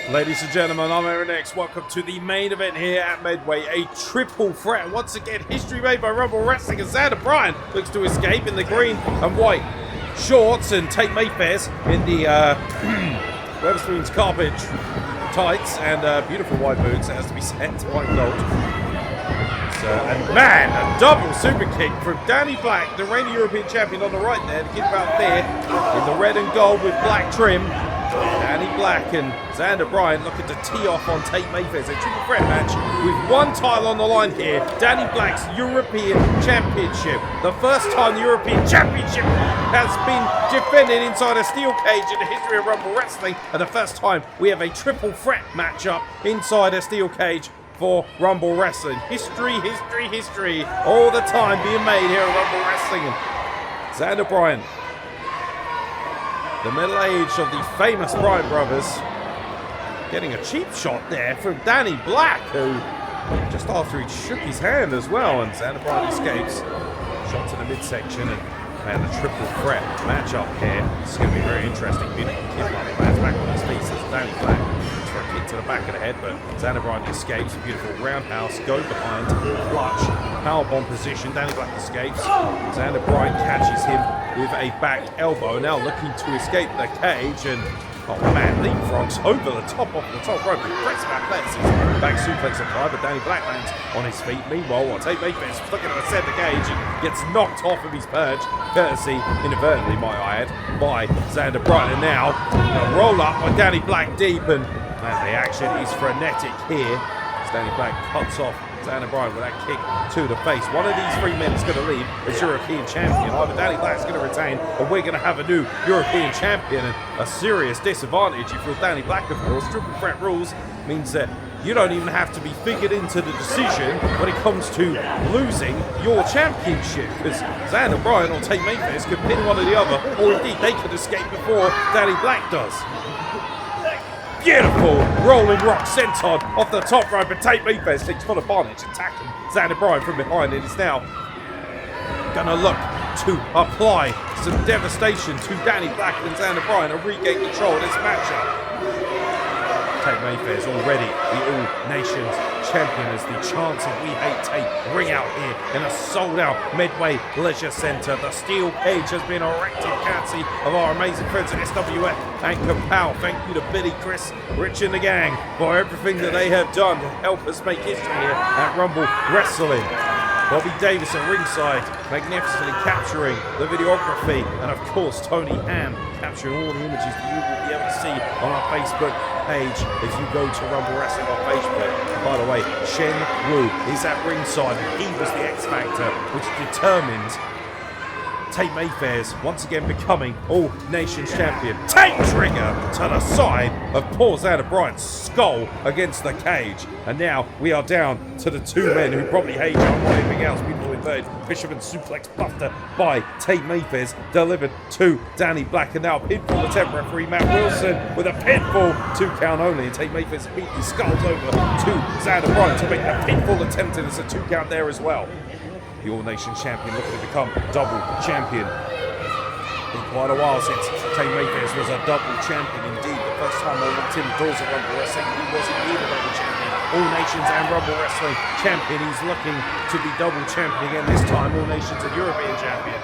Ladies and gentlemen, I'm Aaron X. Welcome to the main event here at Midway. A triple threat. Once again, history made by Rumble Wrestling. And Zander Bryant looks to escape in the green and white shorts. And Tate Mayfairs in the Weatherspoon's garbage tights and beautiful white boots. It has to be set white gold. And man, a double super kick from Danny Black, the reigning European champion on the right there. To keep out there in the red and gold with black trim. Danny Black and Zander Bryant looking to tee off on Tate Mayfairs. A triple threat match with one title on the line here. Danny Black's European Championship. The first time the European Championship has been defended inside a steel cage in the history of Rumble Wrestling. And the first time we have a triple threat matchup inside a steel cage for Rumble Wrestling. History, history, history. All the time being made here at Rumble Wrestling. And Zander Bryant, the middle age of the famous Bryant brothers, getting a cheap shot there from Danny Black, who just after he shook his hand as well, and Zander Bryant escapes. Shot to the midsection, and man, a triple threat matchup here. This is going to be very interesting. Beautiful kick like that, back on his feet as Danny Black looks for a kick to the back of the head, but Zander Bryant escapes. Beautiful roundhouse, go behind, clutch, powerbomb position. Danny Black escapes. Zander Bryant catches him with a back elbow, now looking to escape the cage, and oh man, leapfrogs over the top off the top rope. Impressive athleticism. Back suplex applied, but Danny Black lands on his feet. Meanwhile, Tate Mayfairs looking to ascend the cage and gets knocked off of his perch, courtesy, inadvertently might I add, by Zander Bryant. And now a roll up by Danny Black deep, and man, the action is frenetic here as Danny Black cuts off Zander Bryant with that kick to the face. One of these three men is going to leave as European champion. Either Danny Black's going to retain, or we're going to have a new European champion, and a serious disadvantage if you're Danny Black, of course. Triple threat rules means that you don't even have to be figured into the decision when it comes to losing your championship, because Zander Bryant or Tate Mayfairs could pin one or the other, or indeed they could escape before Danny Black does. Beautiful rolling rock senton off the top rope, and Tate Mayfairs takes full advantage, attacking Zander Bryant from behind. It is now going to look to apply some devastation to Danny Black and Zander Bryant and regain control of this matchup. Tate Mayfairs already the All Nations champion as the chants of "We Hate Tate" ring out here in a sold-out Midway Leisure Centre. The steel cage has been erected courtesy of our amazing friends at SWF and Kapow. Thank you to Billy, Chris, Rich and the gang for everything that they have done to help us make history here at Rumble Wrestling. Bobby Davis at ringside, magnificently capturing the videography, and of course Tony Ham capturing all the images that you will be able to see on our Facebook page if you go to Rumble Wrestling on Facebook. And by the way, Shen Wu is at ringside, and he was the X Factor which determined Tate Mayfairs once again becoming All Nations champion. Take trigger to the side of poor Zander Bryant's skull against the cage. And now we are down to the two men who probably hate each other more than anything else. Beautiful inverted fisherman suplex buster by Tate Mayfairs, delivered to Danny Black. And now pinfall attempt, referee Matt Wilson with a pinfall, 2 count only. And Tate Mayfairs beat his skulls over to Zander Bryant to make a pinfall attempt, and it's a 2 count there as well. The All Nations champion looking to become double champion. In quite a while since Tate Mayfairs was a double champion indeed. The first time I walked in the doors of Rumble Wrestling, he was indeed a double champion. All Nations and Rumble Wrestling champion. He's looking to be double champion again, this time All Nations and European champion.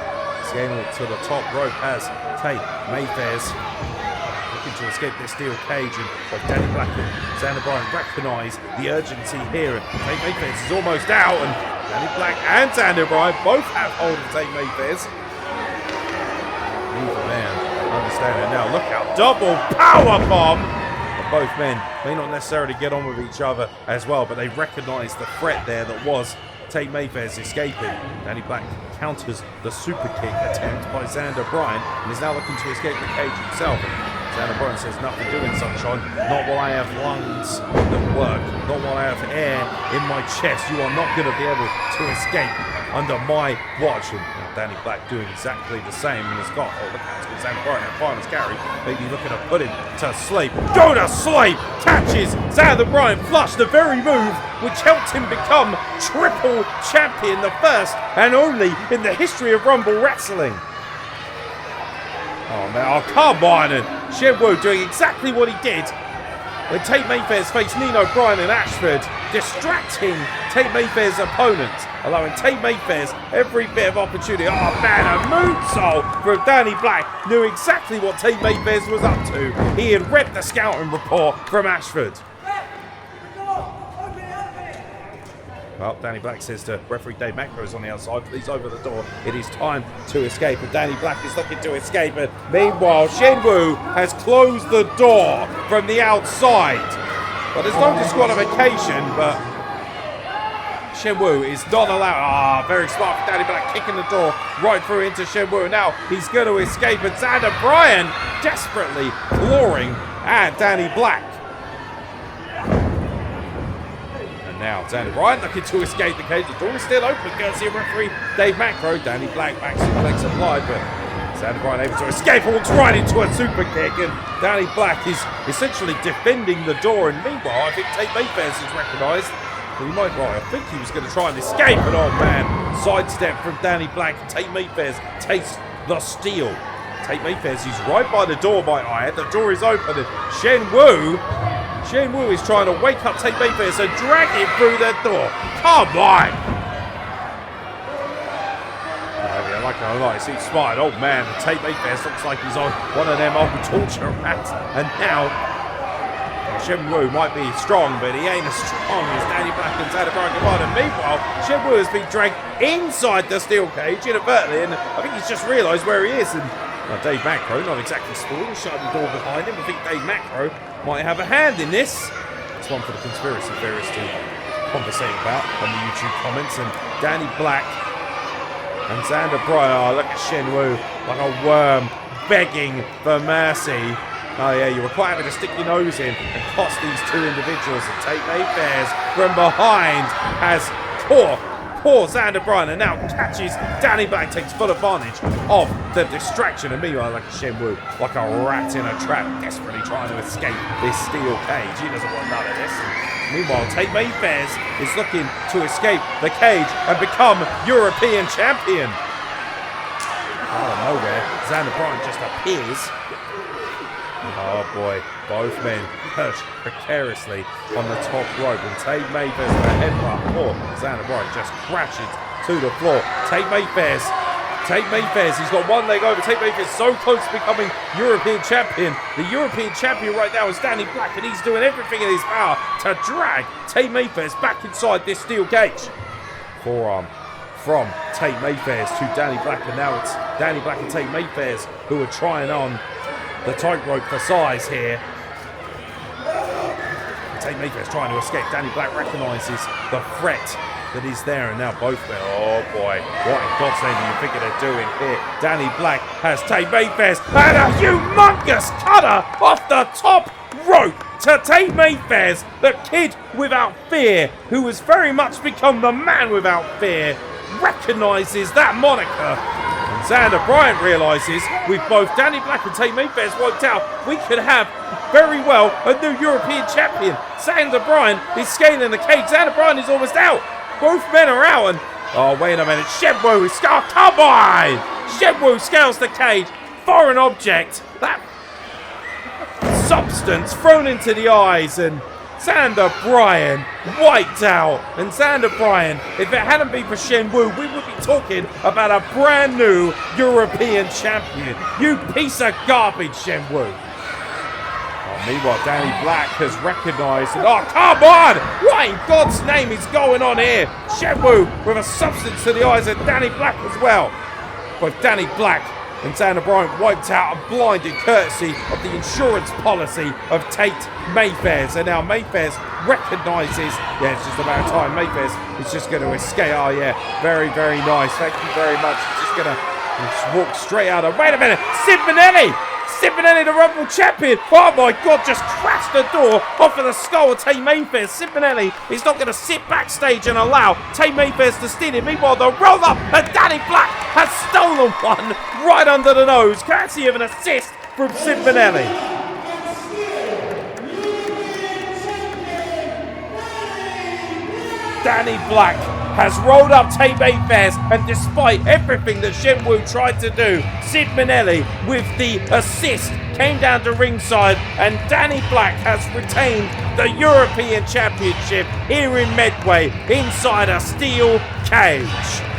Scaling to the top rope as Tate Mayfairs looking to escape this steel cage, and both Danny Black and Zander Bryant recognise the urgency here, and Tate Mayfairs is almost out, and Danny Black and Zander Bryant both have hold of Tate Mayfairs. Neither man understand it now. Look out, double power bomb! Both men may not necessarily get on with each other as well, but they recognise the threat there that was Tate Mayfairs escaping. Danny Black counters the super kick attempt by Zander Bryant and is now looking to escape the cage himself. Zander Bryant says, "Nothing doing, sunshine. Not while I have lungs that work. Not while I have air in my chest. You are not going to be able to escape under my watch." And Danny Black doing exactly the same, and has got the catch with Zander Bryant and finals carry. Maybe looking to put him to sleep. Go to sleep! Catches Zander Bryant flush, the very move which helped him become triple champion, the first and only in the history of Rumble Wrestling. Oh man, oh come on, and Shen Wu doing exactly what he did when Tate Mayfairs face Nino, Bryant and Ashford, distracting Tate Mayfairs' opponent, allowing Tate Mayfairs every bit of opportunity. Oh man, a moonsault from Danny Black. Knew exactly what Tate Mayfairs was up to. He had read the scouting report from Ashford. Well, Danny Black says to referee Dave Macros on the outside, please over the door. It is time to escape. And Danny Black is looking to escape. And meanwhile, Shenwu has closed the door from the outside. But there's no disqualification, but Shenwu is not allowed. Very smart for Danny Black, kicking the door right through into Shenwu. Now he's going to escape. And Zander Bryant desperately clawing at Danny Black. Now, Zander Bryant looking to escape the cage. The door is still open, courtesy of referee Dave Macro. Danny Black back suplex applied, but Zander Bryant able to escape and walks right into a super kick. And Danny Black is essentially defending the door. And meanwhile, I think Tate Mayfairs is recognised. But he might, I think he was going to try and escape. But oh man, sidestep from Danny Black. And Tate Mayfairs takes the steal. Tate Mayfairs, he's right by the door by Aya. The door is open. And Shenwu is trying to wake up Tate Mayfairs and drag him through the door. Come on! I like it. He's smart. Oh man, Tate Mayfairs looks like he's on one of them old torture rats. And now, Shenwu might be strong, but he ain't as strong as Danny Black and Zander Bryant combined. And meanwhile, Shenwu has been dragged inside the steel cage inadvertently, and I think he's just realised where he is. And Dave Macro, not exactly spoiling, shut the door behind him. I think Dave Macro might have a hand in this. It's one for the conspiracy theorists to conversate about on the YouTube comments. And Danny Black and Zander Bryant, look at Shenwu like a worm begging for mercy. Oh yeah, you were quite having to stick your nose in and cost these two individuals. And Tate Mayfairs from behind has caught poor Zander Bryant and now catches Danny Black, takes full advantage of the distraction. And meanwhile, like Shenwu, like a rat in a trap, desperately trying to escape this steel cage. He doesn't want none of this. And meanwhile, Tate Mayfairs is looking to escape the cage and become European champion. Out of nowhere, Zander Bryant just appears. Oh boy, both men perched precariously on the top rope, and Tate Mayfairs with a headbutt for Zander Bryant just crashes to the floor. Tate Mayfairs, he's got one leg over. Tate Mayfairs so close to becoming European champion. The European champion right now is Danny Black, and he's doing everything in his power to drag Tate Mayfairs back inside this steel cage. Forearm from Tate Mayfairs to Danny Black, and now it's Danny Black and Tate Mayfairs who are trying on the tightrope for size here. Tate Mayfairs trying to escape. Danny Black recognises the threat that is there, and now both men. Oh boy, what in God's name do you think they're doing here? Danny Black has Tate Mayfairs and a humongous cutter off the top rope to Tate Mayfairs, the kid without fear, who has very much become the man without fear, recognises that moniker. Zander Bryant realises with both Danny Black and Tate Mayfairs wiped out, we could have very well a new European champion. Zander Bryant is scaling the cage. Zander Bryant is almost out. Both men are out, and oh wait a minute, Shenwu is come on! Shenwu scales the cage. Foreign object, that substance thrown into the eyes, and Zander Bryant wiped out. And Zander Bryant, if it hadn't been for Shenwu, we would be talking about a brand new European champion. You piece of garbage, Shenwu. Oh, meanwhile, Danny Black has recognised it. Oh, come on! What in God's name is going on here? Shenwu with a substance to the eyes of Danny Black as well. Both Danny Black and Zander Bryant wiped out and blinded courtesy of the insurance policy of Tate Mayfairs. And now Mayfairs recognises, yeah, it's just about time. Mayfairs is just going to escape. Oh yeah, very, very nice. Thank you very much. He's just going to walk straight out of, wait a minute, Sid Manelli, the Rumble champion. Oh my God, just crashed the door off of the skull of Tate Mayfairs. Sid Manelli is not going to sit backstage and allow Tate Mayfairs to steal it. Meanwhile, the roll up and Danny Black has stolen one right under the nose, courtesy of an assist from Sid Manelli. Danny Black has rolled up Tate Mayfairs, and despite everything that Shenwu tried to do, Sid Manelli with the assist came down to ringside, and Danny Black has retained the European Championship here in Medway inside a steel cage.